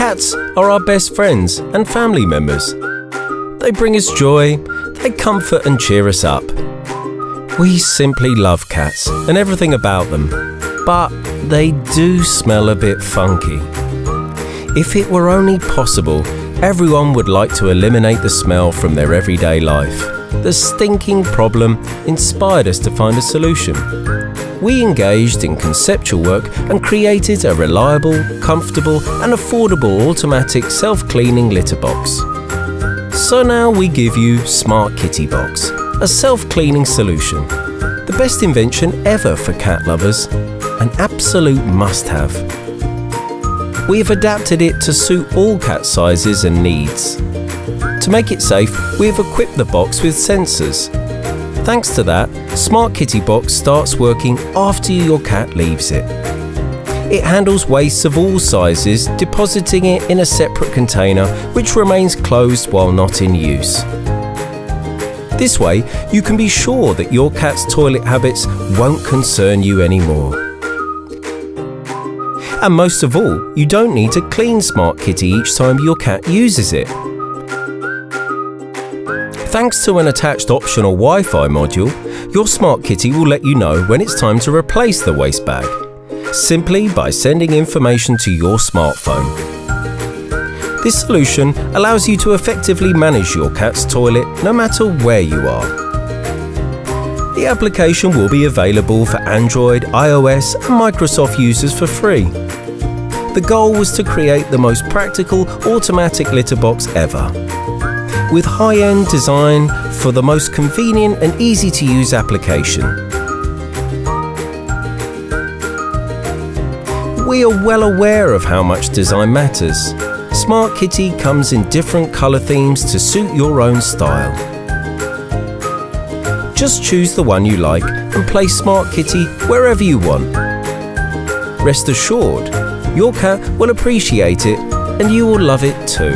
Cats are our best friends and family members. They bring us joy, they comfort and cheer us up. We simply love cats and everything about them, but they do smell a bit funky. If it were only possible, everyone would like to eliminate the smell from their everyday life. The stinking problem inspired us to find a solution. We engaged in conceptual work and created a reliable, comfortable and affordable automatic self-cleaning litter box. So now we give you Smart Kitty Box, a self-cleaning solution. The best invention ever for cat lovers, an absolute must-have. We have adapted it to suit all cat sizes and needs. To make it safe, we have equipped the box with sensors. Thanks to that, Smart Kitty Box starts working after your cat leaves it. It handles wastes of all sizes, depositing it in a separate container which remains closed while not in use. This way, you can be sure that your cat's toilet habits won't concern you anymore. And most of all, you don't need to clean Smart Kitty each time your cat uses it. Thanks to an attached optional Wi-Fi module, your Smart Kitty will let you know when it's time to replace the waste bag, simply by sending information to your smartphone. This solution allows you to effectively manage your cat's toilet no matter where you are. The application will be available for Android, iOS and Microsoft users for free. The goal was to create the most practical automatic litter box ever, with high-end design for the most convenient and easy-to-use application. We are well aware of how much design matters. Smart Kitty comes in different colour themes to suit your own style. Just choose the one you like and place Smart Kitty wherever you want. Rest assured, your cat will appreciate it and you will love it too.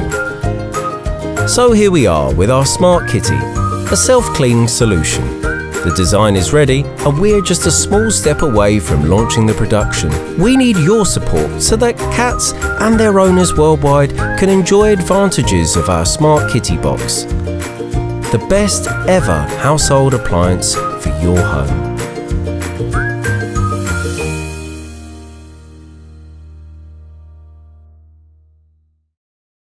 So here we are with our Smart Kitty, a self-cleaning solution. The design is ready and we're just a small step away from launching the production. We need your support so that cats and their owners worldwide can enjoy advantages of our Smart Kitty Box, the best ever household appliance for your home.